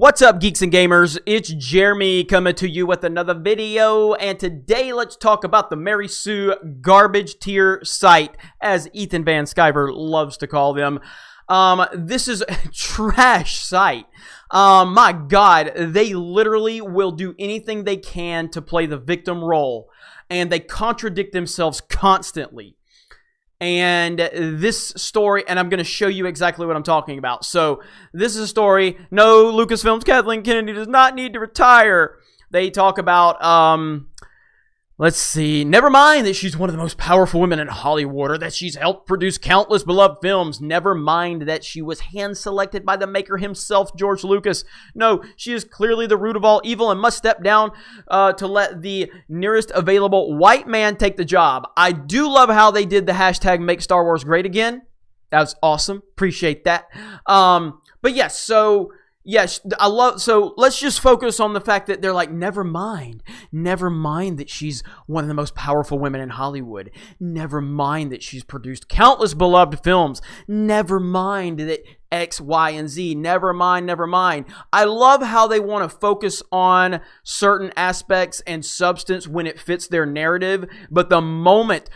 What's up, geeks and gamers? It's Jeremy coming to you with another video, and today let's talk about the Mary Sue garbage tier site, as Ethan Van Sciver loves to call them. This is a trash site. My God, they literally will do anything they can to play the victim role, and they contradict themselves constantly. And this story, and I'm going to show you exactly what I'm talking about. So this is a story. No, Lucasfilm's Kathleen Kennedy does not need to retire. They talk about, let's see. Never mind that she's one of the most powerful women in Hollywood, or that she's helped produce countless beloved films. Never mind that she was hand-selected by the maker himself, George Lucas. No, she is clearly the root of all evil and must step down to let the nearest available white man take the job. I do love how they did the hashtag Make Star Wars Great Again. That was awesome. Appreciate that. But yes, so... yes, so let's just focus on the fact that they're like, never mind that she's one of the most powerful women in Hollywood. Never mind that she's produced countless beloved films. Never mind that X, Y, and Z. Never mind. I love how they want to focus on certain aspects and substance when it fits their narrative. But the moment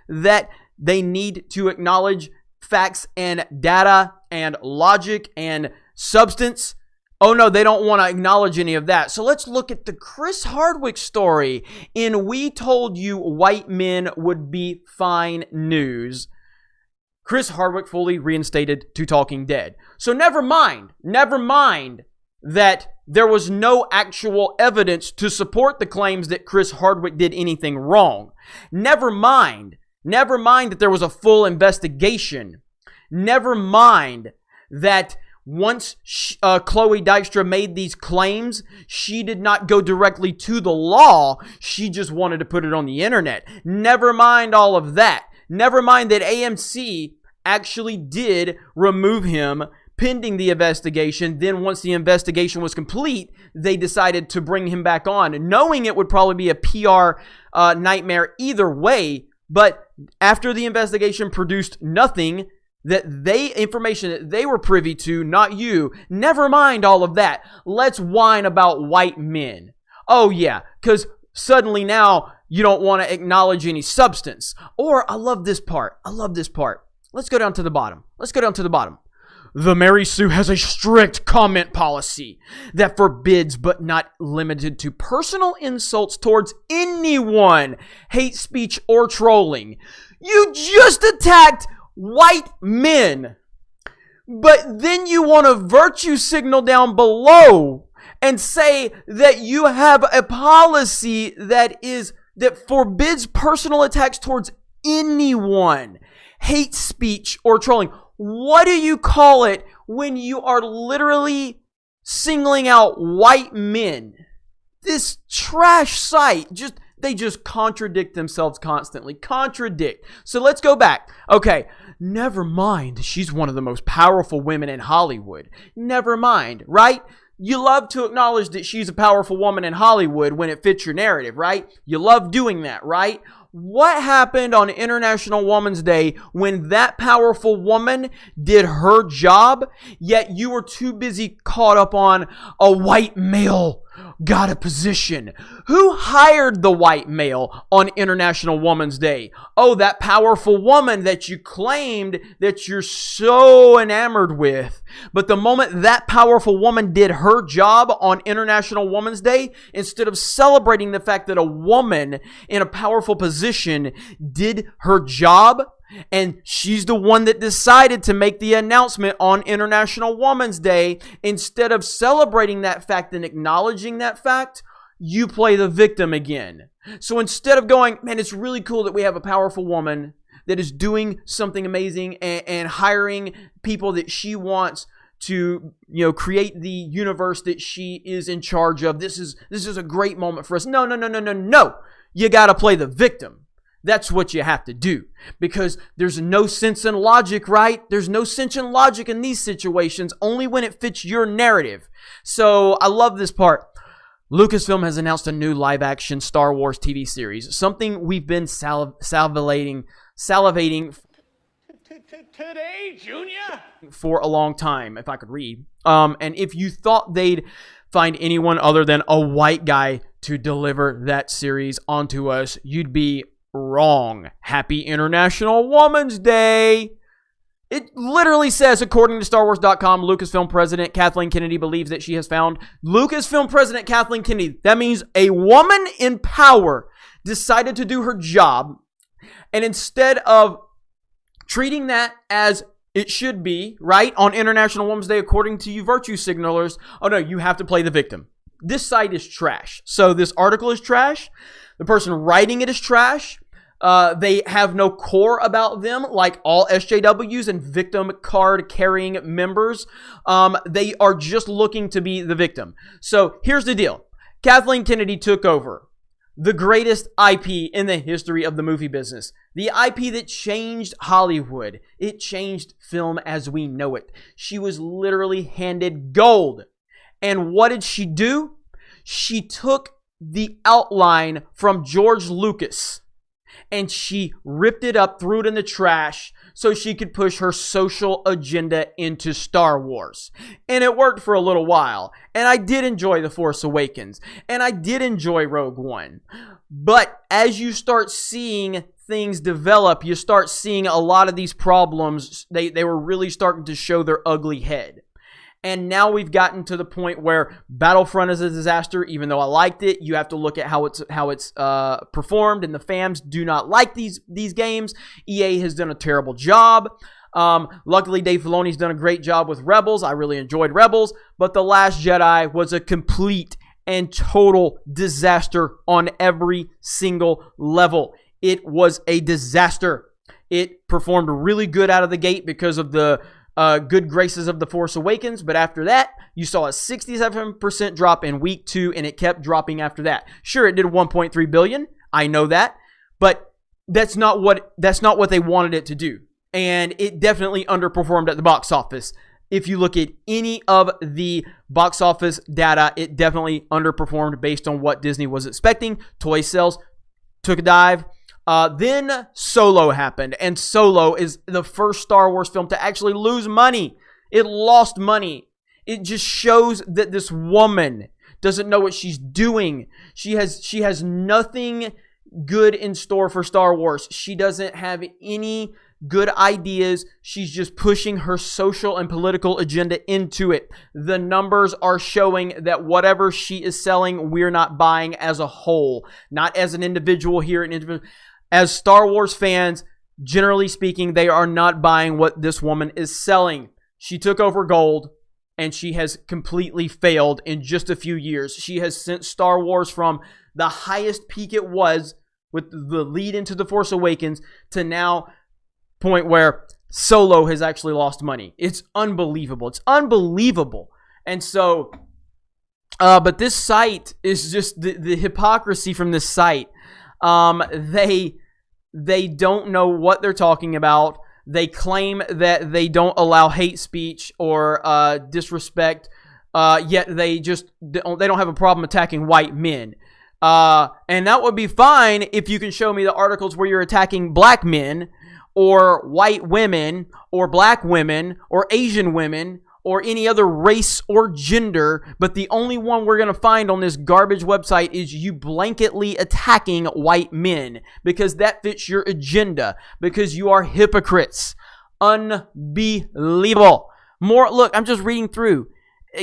that they need to acknowledge facts and data and logic and substance, oh no, they don't want to acknowledge any of that. So let's look at the Chris Hardwick story in We Told You White Men Would Be Fine news. Chris Hardwick fully reinstated to Talking Dead. So never mind that there was no actual evidence to support the claims that Chris Hardwick did anything wrong. Never mind that there was a full investigation. Never mind that once Chloe Dykstra made these claims, she did not go directly to the law. She just wanted to put it on the internet. Never mind all of that. Never mind that AMC actually did remove him pending the investigation. Then once the investigation was complete, they decided to bring him back on, knowing it would probably be a PR nightmare either way. But after the investigation produced nothing, information that they were privy to, not you. Never mind all of that. Let's whine about white men. Oh yeah, because suddenly now you don't want to acknowledge any substance. Or I love this part. Let's go down to the bottom. The Mary Sue has a strict comment policy that forbids but not limited to personal insults towards anyone, hate speech, or trolling. You just attacked white men, but then you want to virtue signal down below and say that you have a policy that forbids personal attacks towards anyone, hate speech, or trolling. What do you call it when you are literally singling out white men? This trash site they just contradict themselves constantly. So let's go back. Okay, never mind, she's one of the most powerful women in Hollywood. Never mind, right? You love to acknowledge that she's a powerful woman in Hollywood when it fits your narrative, right? You love doing that, right? What happened on International Women's Day when that powerful woman did her job, yet you were too busy caught up on a white male got a position? Who hired the white male on International Women's Day? Oh, that powerful woman that you claimed that you're so enamored with. But the moment that powerful woman did her job on International Women's Day, instead of celebrating the fact that a woman in a powerful position did her job, and she's the one that decided to make the announcement on International Women's Day, instead of celebrating that fact and acknowledging that fact, you play the victim again. So instead of going, man, it's really cool that we have a powerful woman that is doing something amazing and hiring people that she wants to, create the universe that she is in charge of. This is a great moment for us. No. You got to play the victim. That's what you have to do, because there's no sense in logic, right? There's no sense in logic in these situations, only when it fits your narrative. So I love this part. Lucasfilm has announced a new live-action Star Wars TV series, something we've been salivating Today, Junior? For a long time, if I could read. And if you thought they'd find anyone other than a white guy to deliver that series onto us, you'd be wrong. Happy International Women's Day! It literally says, according to StarWars.com, Lucasfilm president Kathleen Kennedy believes that she has found Lucasfilm president Kathleen Kennedy. That means a woman in power decided to do her job, and instead of treating that as it should be, right, on International Women's Day, according to you virtue signalers, oh no, you have to play the victim. This site is trash. So this article is trash. The person writing it is trash. They have no core about them, like all SJWs and victim card carrying members. They are just looking to be the victim. So here's the deal. Kathleen Kennedy took over the greatest IP in the history of the movie business. The IP that changed Hollywood. It changed film as we know it. She was literally handed gold. And what did she do? She took the outline from George Lucas and she ripped it up, threw it in the trash so she could push her social agenda into Star Wars. And it worked for a little while. And I did enjoy The Force Awakens. And I did enjoy Rogue One. But as you start seeing things develop, you start seeing a lot of these problems, they were really starting to show their ugly head. And now we've gotten to the point where Battlefront is a disaster. Even though I liked it, you have to look at how it's performed, and the fans do not like these games. EA has done a terrible job. Luckily, Dave Filoni's done a great job with Rebels. I really enjoyed Rebels, but The Last Jedi was a complete and total disaster on every single level. It was a disaster. It performed really good out of the gate because of the good graces of The Force Awakens, but after that, you saw a 67% drop in week 2, and it kept dropping after that. Sure, it did 1.3 billion. I know that, but that's not what they wanted it to do, and it definitely underperformed at the box office. If you look at any of the box office data, it definitely underperformed based on what Disney was expecting. Toy sales took a dive. Then Solo happened, and Solo is the first Star Wars film to actually lose money. It lost money. It just shows that this woman doesn't know what she's doing. She has nothing good in store for Star Wars. She doesn't have any good ideas. She's just pushing her social and political agenda into it. The numbers are showing that whatever she is selling, we're not buying as a whole, not as an individual here, as Star Wars fans, generally speaking, they are not buying what this woman is selling. She took over gold, and she has completely failed in just a few years. She has sent Star Wars from the highest peak it was with the lead into The Force Awakens to now point where Solo has actually lost money. It's unbelievable. It's unbelievable. And so, but this site is just the hypocrisy from this site. They don't know what they're talking about. They claim that they don't allow hate speech or disrespect, yet they don't have a problem attacking white men. And that would be fine if you can show me the articles where you're attacking black men or white women or black women or Asian women or any other race or gender, but the only one we're going to find on this garbage website is you blanketly attacking white men because that fits your agenda, because you are hypocrites. Unbelievable. Look, I'm just reading through.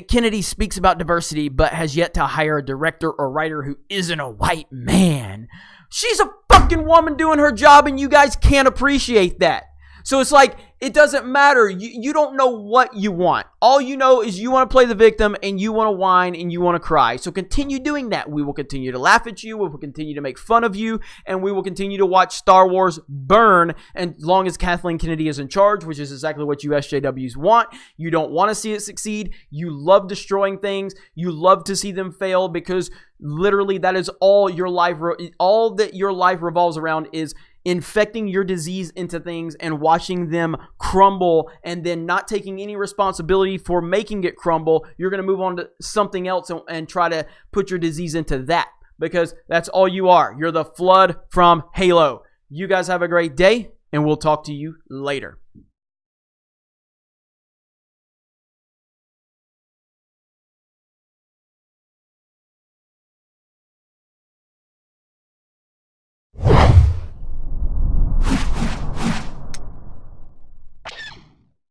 Kennedy speaks about diversity, but has yet to hire a director or writer who isn't a white man. She's a fucking woman doing her job, and you guys can't appreciate that. So it's like, it doesn't matter. You don't know what you want. All you know is you want to play the victim and you want to whine and you want to cry. So continue doing that. We will continue to laugh at you. We will continue to make fun of you. And we will continue to watch Star Wars burn as long as Kathleen Kennedy is in charge, which is exactly what you SJWs want. You don't want to see it succeed. You love destroying things. You love to see them fail because literally that is all your life, all that your life revolves around is infecting your disease into things and watching them crumble and then not taking any responsibility for making it crumble. You're going to move on to something else and try to put your disease into that because that's all you are. You're the flood from Halo. You guys have a great day. and we'll talk to you later.